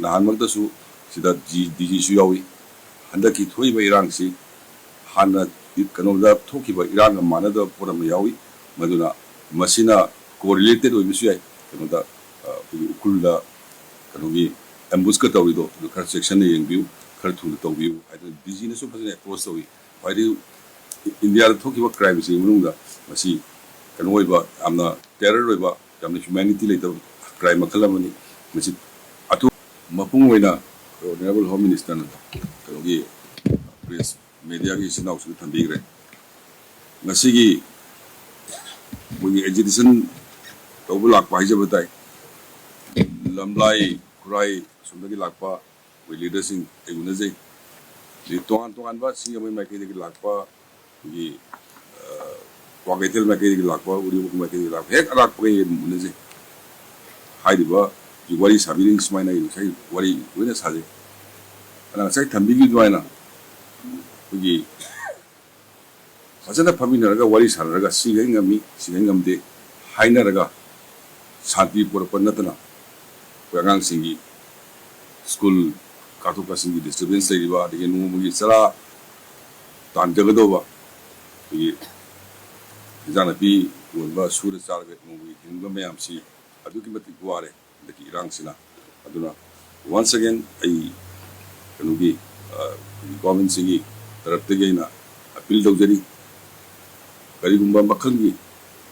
ꯅꯍꯥꯟꯃꯛꯇꯁꯨ ꯁꯤꯗ ꯗꯤꯖꯤꯁꯨ ꯌꯥꯎꯏ ꯍꯟꯗꯛꯀꯤ ꯊꯣꯛꯏꯕ ꯏꯔꯥꯡꯁꯤ ꯍꯥꯟꯅ ꯀꯩꯅꯣꯗ ꯊꯣꯛꯈꯤꯕ ꯏꯔꯥꯡꯒ ꯃꯥꯟꯅꯗꯕ ꯄꯣꯠ ꯑꯃ ꯌꯥꯎꯏ ꯃꯗꯨꯅ ꯃꯁꯤꯅ ꯀꯣꯔꯤꯂꯦꯇꯦꯠ ꯑꯣꯏꯕꯁꯨ ꯌꯥꯏ ꯀꯩꯅꯣꯗ ꯑꯩꯈꯣꯏꯒꯤ ꯎꯈ꯭ꯔꯨꯜꯗ ꯀꯩꯅꯣꯒꯤ ꯑꯦꯝꯕꯨꯁꯀ ꯇꯧꯔꯤꯗꯣ ꯑꯗꯨ ꯈꯔ ꯆꯦꯛꯁꯟꯅ ꯌꯦꯡꯕꯤꯌꯨ ꯈꯔ ꯊꯨꯅ ꯇꯧꯕꯤꯌꯨ ꯍꯥꯏꯗꯅ ꯗꯤꯖꯤꯅꯁꯨ ꯐꯖꯅ ꯑꯦꯄ꯭ꯔꯣꯆ ꯇꯧꯏ ꯈ꯭ꯋꯥꯏꯗꯒꯤ ꯏꯟꯗꯤꯌꯥꯗ ꯊꯣꯛꯈꯤꯕ ꯀ꯭ꯔꯥꯏꯝꯁꯤꯒꯤ ꯃꯅꯨꯡꯗ ꯃꯁꯤ ꯀꯩꯅꯣ ꯑꯣꯏꯕ ꯌꯥꯝꯅ ꯇꯦꯔꯔ ꯑꯣꯏꯕ ꯌꯥꯝꯅ ꯍ꯭ꯌꯨꯃꯦꯅꯤꯇꯤ ꯂꯩꯇꯕ ꯀ꯭ꯔꯥꯏꯝ ꯃꯈꯜ ꯑꯃꯅꯤ ꯃꯁꯤ ꯃꯄꯨꯡ ꯑꯣꯏꯅ ꯑꯣꯅꯔꯦꯕꯜ ꯍꯣꯝ ꯃꯤꯅꯤꯁꯇꯔꯅ ꯀꯩꯅꯣꯒꯤ ꯄ꯭ꯔꯦꯁ ꯃꯦꯗꯤꯌꯥꯒꯤ ꯏꯆꯤꯟ ꯏꯅꯥꯎꯁꯤꯡꯗ ꯊꯝꯕꯤꯈ꯭ꯔꯦ ꯉꯁꯤꯒꯤ ꯃꯣꯏꯒꯤ ꯑꯦꯖꯤꯇꯦꯁꯟ ꯇꯧꯕ ꯂꯥꯛꯄ ꯍꯥꯏꯖꯕ ꯇꯥꯏ ꯂꯝꯂꯥꯏ ꯈꯨꯔꯥꯏ ꯑꯁꯣꯝꯗꯒꯤ ꯂꯥꯛꯄ ꯑꯩꯈꯣꯏ ꯂꯤꯗꯔꯁꯤꯡ ꯑꯩ ꯎꯅꯖꯩ तोान तोानब सिंगमई माइकई लापा क्वाकैथल माइकई लापा उरीबुक माइकई लाप हेक अराकपे मुनजे वारी साबी सुमायना वारी लोना साजे ngsai thambigi duaina ugi fajana phaminaraga wari sanaraga sigai ngami sigai ngamde hainaraga shanti porpa natana agang singi school kathok singi disturbance riba de numugi sara tanjagadoba ugi jana pi wonba sura charga numugi hingba mayam si aduki mati guare daki irang sina aduna once again ai कनुगी government सिंगी तरफ ते गइना appeal तौजरी करिगुंबा मखलगी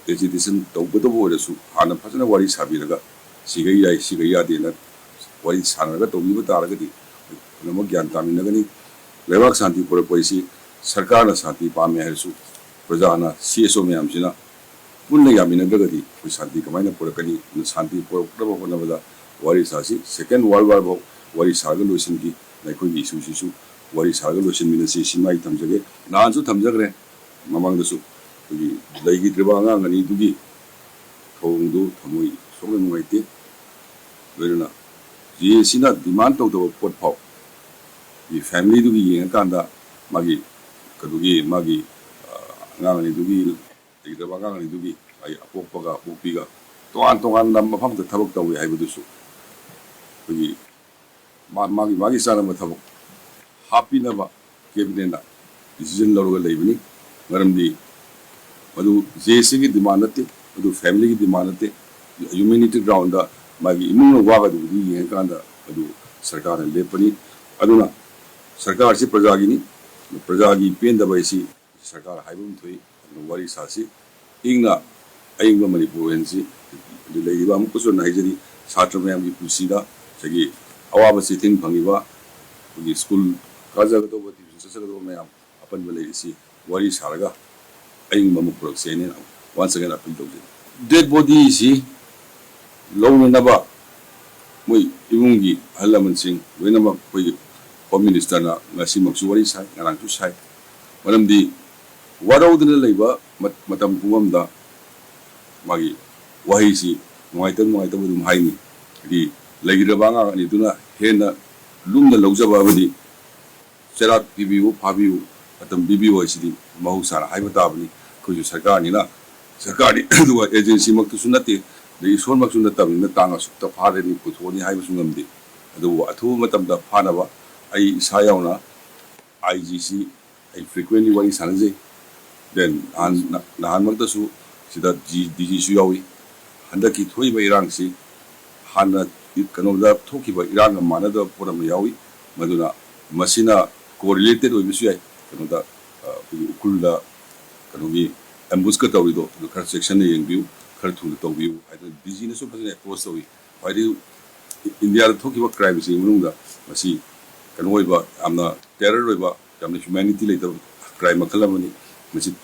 agitation तौबदो बोरसु हाना फजना वारी साबिरगा सिगै याय सिगै यादेना वारी सानरगा तौबिबा तारगदी नम ज्ञान तामिनगनी लेवाक शांति पुरपैसी सरकारना शांति पामे हरसु प्रजाना सीएसओ मयामसिना पुन्ना यामिनगदी कोई शांति कमाइना पुरकनी शांति पुरकदबा होनबदा वारी सासी सेकेंड वर्ल्ड वार बो वारी सागा लोसिनगी ꯑꯩꯈꯣꯏꯒꯤ ꯏꯁꯨꯁꯤꯁꯨ ꯋꯥꯔꯤ ꯁꯥꯔꯒ ꯂꯣꯏꯁꯤꯟꯃꯤꯟꯅꯁꯤ ꯁꯤꯃꯥꯏ ꯊꯝꯖꯒꯦ ꯅꯍꯥꯟꯁꯨ ꯊꯝꯖꯈ꯭ꯔꯦ ꯃꯃꯥꯡꯗꯁꯨ ꯑꯩꯈꯣꯏꯒꯤ ꯂꯩꯈꯤꯗ꯭ꯔꯤꯕ ꯑꯉꯥꯡ ꯑꯅꯤꯗꯨꯒꯤ ꯊꯧꯑꯣꯡꯗꯨ ꯊꯃꯣꯏ ꯁꯣꯛꯅ ꯅꯨꯡꯉꯥꯏꯇꯦ ꯂꯣꯏꯅꯅ ꯖꯦꯁꯤꯅ ꯗꯤꯃꯥꯟ ꯇꯧꯗꯕ ꯄꯣꯠ ꯐꯥꯎ ꯐꯦꯃꯤꯂꯤꯗꯨꯒꯤ ꯌꯦꯡꯉꯀꯥꯟꯗ ꯃꯥꯒꯤ ꯀꯩꯅꯣꯒꯤ ꯃꯥꯒꯤ ꯑꯉꯥꯡ ꯑꯅꯤꯗꯨꯒꯤ ꯂꯩꯈꯤꯗ꯭ꯔꯕ ꯑꯉꯥꯡ ꯑꯅꯤꯗꯨꯒꯤ ꯑꯩ ꯑꯄꯣꯛꯄꯒ ꯑꯄꯣꯛꯄꯤꯒ ꯇꯣꯉꯥꯟ ꯇꯣꯉꯥꯟꯕ ꯃꯐꯝꯗ ꯊꯕꯛ ꯇꯧꯋꯤ ꯍꯥꯏꯕꯗꯨꯁꯨ ꯑꯩꯈꯣꯏꯒꯤ मागी चानब थबक हापीनब कैबिनेटना डिसीजन लौरगा लेबनी मरमदी मधु जेसीगी डिमांड नते मधु फैमिली की डिमांड नते ह्यूमैनिटी ग्राउंड दा मागी इमुंग वागदुदी येंकांदा मधु सरकार लेपनी अदुना सरकार से प्रजागिनी प्रजागी पेंदबैसी सरकार हाइबम थोई वारी सासी इंगना अयंग मणिपुर हेंसी लेइबा अमुकसो नाइजरी छात्र मयाम की पुसीदा सगी अवाब से थिंग फंगिबा उगी स्कूल काजगदोबा ट्यूशन ससगदोबा मयाम अपन बलेसी वारी सारगा अयिंग मम प्रोसेने वंस अगेन अपील तौजे डेड बॉडी सी लौनबा मोय इमुंगी हलमन सिंह लोइनमक कोई होम मिनिस्टर ना ngasi maksu wari sai ngarang tu sai maramdi warauदना लेबा मतम पुममदा मागी wahi si nuaitan budum haini di लेगिरबांगा अनिदुना हेना लुमना लौजबाबदी चरात बिबिउ फाबिउ अतम बिबिउ असिदी महौसाना हाइबा ताबनी कोइ सरकारनिना सरकारनि दुवा एजेंसी मक्तुसु नते दे इस्वर मक्सु नतबनि तांगा सुक्ता फारेनि पुथोनि हाइबसु ngमदि अदु अथु मतमदा फानबा आई इसा यावना आईजीसी आई फ्रीक्वेंटली वारी सानजे देन नाहान मक्तसु सिदा डीजीसु यावी हंदकी थोइबा इरांगसी हाना कनोदा थोखिबा इरांग मानदब पोट अमा यावी मदुना मसिना कोरिलेटेड ओइबसु याय कनोदा उकुलदा कनोगी एम्बुस्का तौरिदो खर सेक्शन येंबिउ खर थुन तौबिउ हाइदन डीजीनसु फजने अप्रोच तौई फाइदि इंडिया थोखिबा क्राइम सि मनुंगदा मसि कनो ओइबा यामना टेरर ओइबा यामना ह्यूमैनिटी लेतब क्राइम मखल अमनि मसि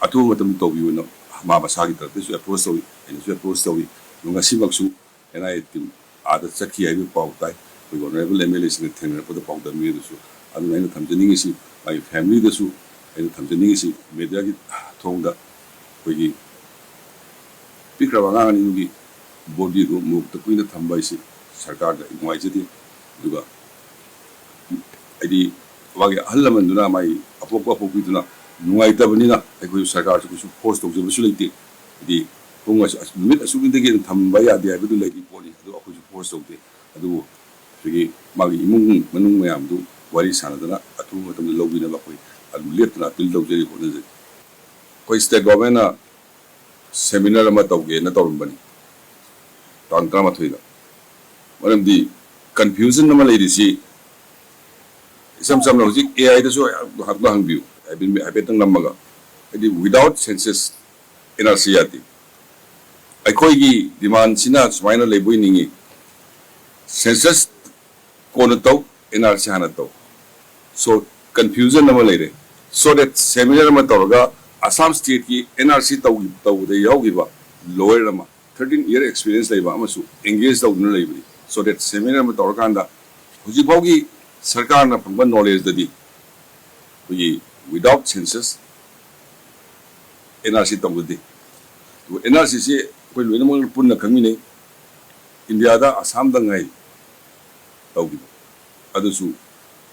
अथु मतम तौबिउ न मा बसागी तरतेसु अप्रोच तौई एनसु अप्रोच तौई नुंगासि मक्सु एनआई टीम आद चखी है पाउ ताई ऑनरेबल एमएलए सिंह थेंगरपद पाउ दमीदसु अदुना आइना थमजनिंगिसि माई फैमिली दसु आइना थमजनिंगिसि मीडिया की थोंगदा कोई पिक्रबा गांगनिगी बॉडी दो मुक्त कुइना थंबाइसि सरकार दा नुआइजदि दुगा आइदि वागे हल्लमनदुना माई अपोपीदुना नुआइतबनिना अखोइ सरकार सु फोर्स तौजबसु लेते दि पुंग नुमित असुगिदगे थंबा यादे हाइबदु लेदि पोनी अदु अखोइ फोर्स तौते अदु 저기 막 이몽 만ung mayam도 wari sanadana atu matam lobina ba koi adu leptana til dawjeri honaje koi state government na seminar ama tawge na tawrumbani tangtra ma thoida maramdi confusion nama leirisi isam samna hojik ai da so hakba hangbiu habetang namaga adi without census NRC ati aikoigi demand sina sumaina lebui ningi census kono tau NRC hana tau so confusion nama leire so that seminar ma tawga Assam state ki NRC tau de yaugi ba lower nama 13-year experience leiba amasu engage tau na leibi so that seminar ma tawga anda huji baugi sarkar na phangba knowledge dadi huji without census NRC tau de to NRC se koi loina mo punna khangmi India da Assam da ngai taugi adusu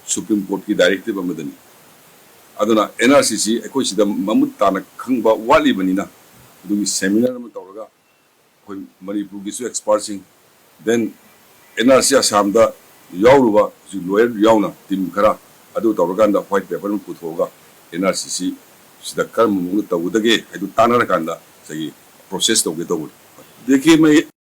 Supreme Court ki directive amadani aduna NRCC ekoi sida mamut tana khangba wali banina dumi seminar ma tawraga koi Manipur gi su expertsing then NRC Assam da yawruba ju lawyer yawna tim khara adu tawraga da white paper mu puthoga NRCC sida karm mu tawudage adu tanara kanda sagi process tawge tawu देखिए मैं